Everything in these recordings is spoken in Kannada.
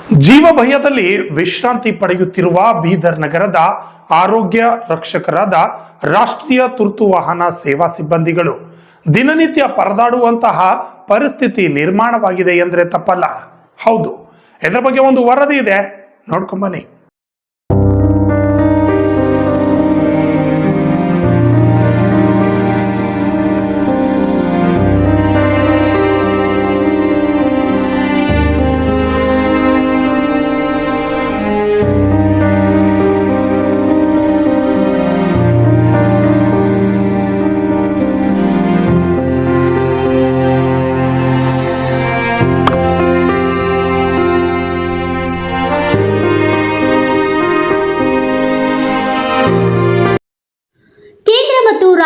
ಜೀವ ಭಯದಲ್ಲಿ ವಿಶ್ರಾಂತಿ ಪಡೆಯುತ್ತಿರುವ ಬೀದರ್ ನಗರದ ಆರೋಗ್ಯ ರಕ್ಷಕರಾದ ರಾಷ್ಟ್ರೀಯ ತುರ್ತು ವಾಹನ ಸೇವಾ ಸಿಬ್ಬಂದಿಗಳು ದಿನನಿತ್ಯ ಪರದಾಡುವಂತಹ ಪರಿಸ್ಥಿತಿ ನಿರ್ಮಾಣವಾಗಿದೆ ಎಂದರೆ ತಪ್ಪಲ್ಲ. ಹೌದು, ಇದರ ಬಗ್ಗೆ ಒಂದು ವರದಿ ಇದೆ, ನೋಡ್ಕೊಂಬನ್ನಿ.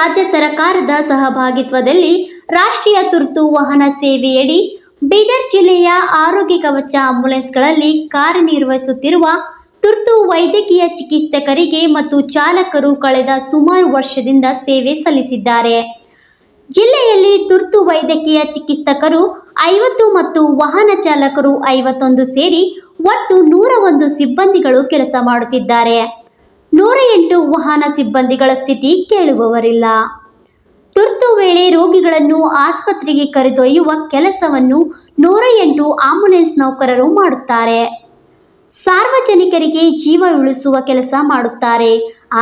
ರಾಜ್ಯ ಸರ್ಕಾರದ ಸಹಭಾಗಿತ್ವದಲ್ಲಿ ರಾಷ್ಟ್ರೀಯ ತುರ್ತು ವಾಹನ ಸೇವೆಯಡಿ ಬೀದರ್ ಜಿಲ್ಲೆಯ ಆರೋಗ್ಯ ಕವಚ ಆಂಬ್ಯುಲೆನ್ಸ್ಗಳಲ್ಲಿ ಕಾರ್ಯನಿರ್ವಹಿಸುತ್ತಿರುವ ತುರ್ತು ವೈದ್ಯಕೀಯ ಚಿಕಿತ್ಸಕರಿಗೆ ಮತ್ತು ಚಾಲಕರು ಕಳೆದ ಸುಮಾರು ವರ್ಷದಿಂದ ಸೇವೆ ಸಲ್ಲಿಸಿದ್ದಾರೆ. ಜಿಲ್ಲೆಯಲ್ಲಿ ತುರ್ತು ವೈದ್ಯಕೀಯ ಚಿಕಿತ್ಸಕರು 50 ಮತ್ತು ವಾಹನ ಚಾಲಕರು 51 ಸೇರಿ ಒಟ್ಟು 101 ಸಿಬ್ಬಂದಿಗಳು ಕೆಲಸ ಮಾಡುತ್ತಿದ್ದಾರೆ. 108 ವಾಹನ ಸಿಬ್ಬಂದಿಗಳ ಸ್ಥಿತಿ ಕೇಳುವವರಿಲ್ಲ. ತುರ್ತು ವೇಳೆ ರೋಗಿಗಳನ್ನು ಆಸ್ಪತ್ರೆಗೆ ಕರೆದೊಯ್ಯುವ ಕೆಲಸವನ್ನು 108 ಆಂಬ್ಯುಲೆನ್ಸ್ ನೌಕರರು ಮಾಡುತ್ತಾರೆ. ಸಾರ್ವಜನಿಕರಿಗೆ ಜೀವ ಉಳಿಸುವ ಕೆಲಸ ಮಾಡುತ್ತಾರೆ.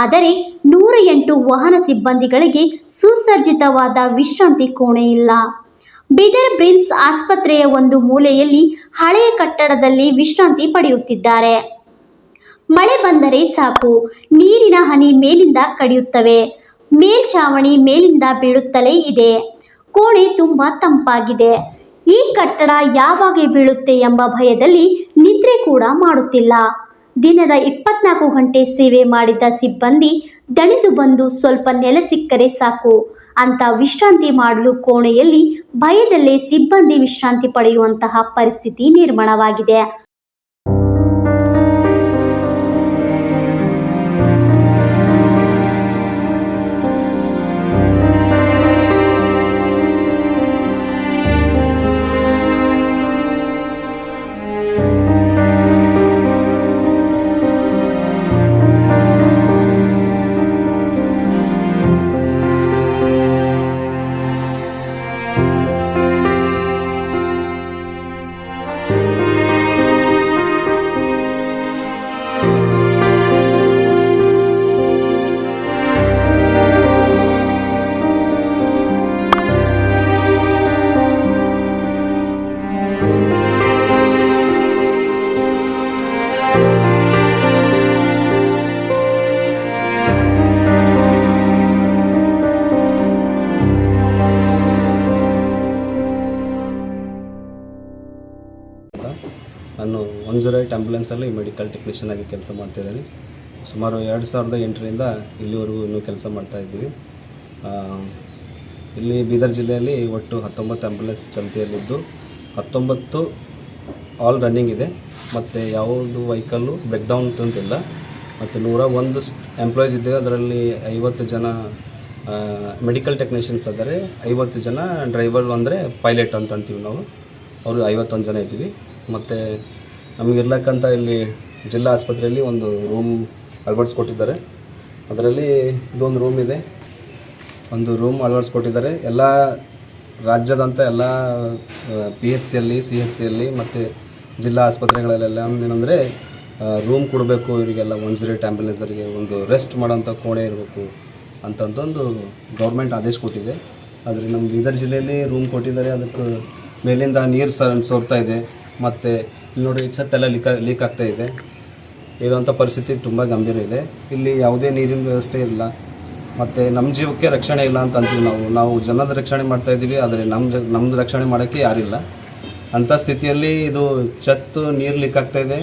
ಆದರೆ 108 ವಾಹನ ಸಿಬ್ಬಂದಿಗಳಿಗೆ ಸುಸಜ್ಜಿತವಾದ ವಿಶ್ರಾಂತಿ ಕೋಣೆ ಇಲ್ಲ. ಬೀದರ್ ಬ್ರಿಮ್ಸ್ ಆಸ್ಪತ್ರೆಯ ಒಂದು ಮೂಲೆಯಲ್ಲಿ ಹಳೆಯ ಕಟ್ಟಡದಲ್ಲಿ ವಿಶ್ರಾಂತಿ ಪಡೆಯುತ್ತಿದ್ದಾರೆ. ಮಳೆ ಬಂದರೆ ಸಾಕು, ನೀರಿನ ಹನಿ ಮೇಲಿಂದ ಕಡಿಯುತ್ತವೆ. ಮೇಲ್ಛಾವಣಿ ಮೇಲಿಂದ ಬೀಳುತ್ತಲೇ ಇದೆ. ಕೋಣೆ ತುಂಬ ತಂಪಾಗಿದೆ. ಈ ಕಟ್ಟಡ ಯಾವಾಗ ಬೀಳುತ್ತೆ ಎಂಬ ಭಯದಲ್ಲಿ ನಿದ್ರೆ ಕೂಡ ಮಾಡುತ್ತಿಲ್ಲ. ದಿನದ 24 ಗಂಟೆ ಸೇವೆ ಮಾಡಿದ ಸಿಬ್ಬಂದಿ ದಣಿದು ಬಂದು ಸ್ವಲ್ಪ ನೆಲ ಸಿಕ್ಕರೆ ಸಾಕು ಅಂತ ವಿಶ್ರಾಂತಿ ಮಾಡಲು ಕೋಣೆಯಲ್ಲಿ ಭಯದಲ್ಲೇ ಸಿಬ್ಬಂದಿ ವಿಶ್ರಾಂತಿ ಪಡೆಯುವಂತಹ ಪರಿಸ್ಥಿತಿ ನಿರ್ಮಾಣವಾಗಿದೆ. ನಾನು 108 ಆ್ಯಂಬುಲೆನ್ಸಲ್ಲಿ ಮೆಡಿಕಲ್ ಟೆಕ್ನಿಷಿಯನ್ ಆಗಿ ಕೆಲಸ ಮಾಡ್ತಾಯಿದ್ದೀನಿ. ಸುಮಾರು 2008ರಿಂದ ಇಲ್ಲಿವರೆಗೂ ಇನ್ನೂ ಕೆಲಸ ಮಾಡ್ತಾಯಿದ್ದೀವಿ. ಇಲ್ಲಿ ಬೀದರ್ ಜಿಲ್ಲೆಯಲ್ಲಿ ಒಟ್ಟು 19 ಆ್ಯಂಬುಲೆನ್ಸ್ ಚಾಲ್ತಿಯಲ್ಲಿದ್ದು 19 ಆಲ್ ರನ್ನಿಂಗ್ ಇದೆ. ಮತ್ತು ಯಾವುದು ವೆಹಿಕಲ್ಲು ಬ್ರೇಕ್ಡೌನ್ ಅಂತಿಲ್ಲ. ಮತ್ತು 101 ಎಂಪ್ಲಾಯೀಸ್ ಇದ್ದೇವೆ. ಅದರಲ್ಲಿ 50 ಜನ ಮೆಡಿಕಲ್ ಟೆಕ್ನಿಷಿಯನ್ಸ್ ಆದರೆ 50 ಜನ ಡ್ರೈವರ್ ಅಂದರೆ ಪೈಲಟ್ ಅಂತ ಅಂತೀವಿ ನಾವು. ಅವರು 51 ಜನ ಇದ್ದೀವಿ. ಮತ್ತು ನಮಗಿರ್ಲಕ್ಕಂತ ಇಲ್ಲಿ ಜಿಲ್ಲಾ ಆಸ್ಪತ್ರೆಯಲ್ಲಿ ಒಂದು ರೂಮ್ ಅಳವಡಿಸ್ಕೊಟ್ಟಿದ್ದಾರೆ. ಅದರಲ್ಲಿ ಇದೊಂದು ರೂಮ್ ಇದೆ, ಒಂದು ರೂಮ್ ಅಳವಡಿಸ್ಕೊಟ್ಟಿದ್ದಾರೆ. ಎಲ್ಲ ರಾಜ್ಯದಂಥ ಎಲ್ಲ PHCಯಲ್ಲಿ CHCಯಲ್ಲಿ ಮತ್ತು ಜಿಲ್ಲಾ ಆಸ್ಪತ್ರೆಗಳಲ್ಲೆಲ್ಲ ಏನಂದರೆ ರೂಮ್ ಕೊಡಬೇಕು ಇವರಿಗೆಲ್ಲ. 108 ಆ್ಯಂಬುಲೆನ್ಸರಿಗೆ ಒಂದು ರೆಸ್ಟ್ ಮಾಡೋಂಥ ಕೋಣೆ ಇರಬೇಕು ಅಂತಂತಂದು ಗೌರ್ಮೆಂಟ್ ಆದೇಶ ಕೊಟ್ಟಿದೆ. ಆದರೆ ನಮ್ಮ ಬೀದರ್ ಜಿಲ್ಲೆಯಲ್ಲಿ ರೂಮ್ ಕೊಟ್ಟಿದ್ದಾರೆ. ಅದಕ್ಕೆ ಮೇಲಿಂದ ನೀರು ಸೋರ್ತಾ ಇದೆ. ಮತ್ತು ಇಲ್ಲಿ ನೋಡಿ ಛತ್ತೆಲ್ಲ ಲೀಕ್ ಆಗ್ತಾ ಇದೆ. ಇರುವಂಥ ಪರಿಸ್ಥಿತಿ ತುಂಬ ಗಂಭೀರ ಇದೆ. ಇಲ್ಲಿ ಯಾವುದೇ ನೀರಿನ ವ್ಯವಸ್ಥೆ ಇಲ್ಲ. ಮತ್ತು ನಮ್ಮ ಜೀವಕ್ಕೆ ರಕ್ಷಣೆ ಇಲ್ಲ ಅಂತ ಅಂತೀವಿ ನಾವು ಜನದ ರಕ್ಷಣೆ ಮಾಡ್ತಾಯಿದ್ದೀವಿ. ಆದರೆ ನಮ್ಮದು ರಕ್ಷಣೆ ಮಾಡೋಕ್ಕೆ ಯಾರಿಲ್ಲ. ಅಂಥ ಸ್ಥಿತಿಯಲ್ಲಿ ಇದು ನೀರು ಲೀಕ್ ಆಗ್ತಾಯಿದೆ.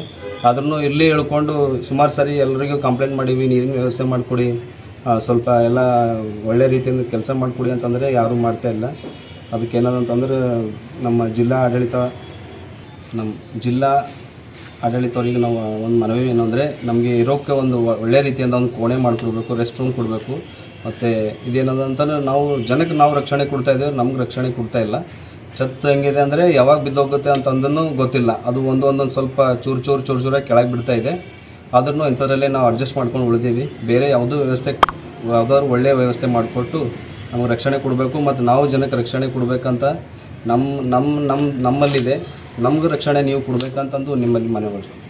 ಆದ್ರೂ ಇಲ್ಲಿ ಹೇಳ್ಕೊಂಡು ಸುಮಾರು ಸಾರಿ ಎಲ್ಲರಿಗೂ ಕಂಪ್ಲೇಂಟ್ ಮಾಡೀವಿ, ನೀರಿನ ವ್ಯವಸ್ಥೆ ಮಾಡಿಕೊಡಿ, ಸ್ವಲ್ಪ ಎಲ್ಲ ಒಳ್ಳೆ ರೀತಿಯಿಂದ ಕೆಲಸ ಮಾಡಿಕೊಡಿ ಅಂತಂದರೆ ಯಾರೂ ಮಾಡ್ತಾಯಿಲ್ಲ. ಅದಕ್ಕೇನಂತಂದ್ರೆ ನಮ್ಮ ಜಿಲ್ಲಾ ಆಡಳಿತವರಿಗೆ ನಾವು ಒಂದು ಮನವಿ ಏನಂದರೆ ನಮಗೆ ಇರೋಕ್ಕೆ ಒಂದು ಒಳ್ಳೆ ರೀತಿಯಿಂದ ಒಂದು ಕೋಣೆ ಮಾಡಿಕೊಡ್ಬೇಕು, ರೆಸ್ಟ್ ರೂಮ್ ಕೊಡಬೇಕು. ಮತ್ತು ಇದೇನದ ಅಂತಂದರೆ ನಾವು ಜನಕ್ಕೆ ರಕ್ಷಣೆ ಕೊಡ್ತಾಯಿದ್ದೇವೆ, ನಮ್ಗೆ ರಕ್ಷಣೆ ಕೊಡ್ತಾಯಿಲ್ಲ. ಛತ್ ಹೆಂಗಿದೆ ಅಂದರೆ ಯಾವಾಗ ಬಿದ್ದೋಗುತ್ತೆ ಅಂತಂದೂ ಗೊತ್ತಿಲ್ಲ. ಅದು ಒಂದೊಂದು ಸ್ವಲ್ಪ ಚೂರಾಗಿ ಕೆಳಗೆ ಬಿಡ್ತಾ ಇದೆ. ಆದ್ರೂ ಇಂಥದ್ರಲ್ಲೇ ನಾವು ಅಡ್ಜಸ್ಟ್ ಮಾಡ್ಕೊಂಡು ಉಳಿದೀವಿ. ಬೇರೆ ಯಾವುದಾದ್ರು ಒಳ್ಳೆಯ ವ್ಯವಸ್ಥೆ ಮಾಡಿಕೊಟ್ಟು ನಮಗೆ ರಕ್ಷಣೆ ಕೊಡಬೇಕು ಮತ್ತು ನಾವು ಜನಕ್ಕೆ ರಕ್ಷಣೆ ಕೊಡಬೇಕಂತ ನಮ್ಮಲ್ಲಿದೆ. ನಮ್ಗೆ ರಕ್ಷಣೆ ನೀವು ಕೊಡಬೇಕಂತಂದು ನಿಮ್ಮಲ್ಲಿ ಮನವಿ ಮಾಡ್ತೀವಿ.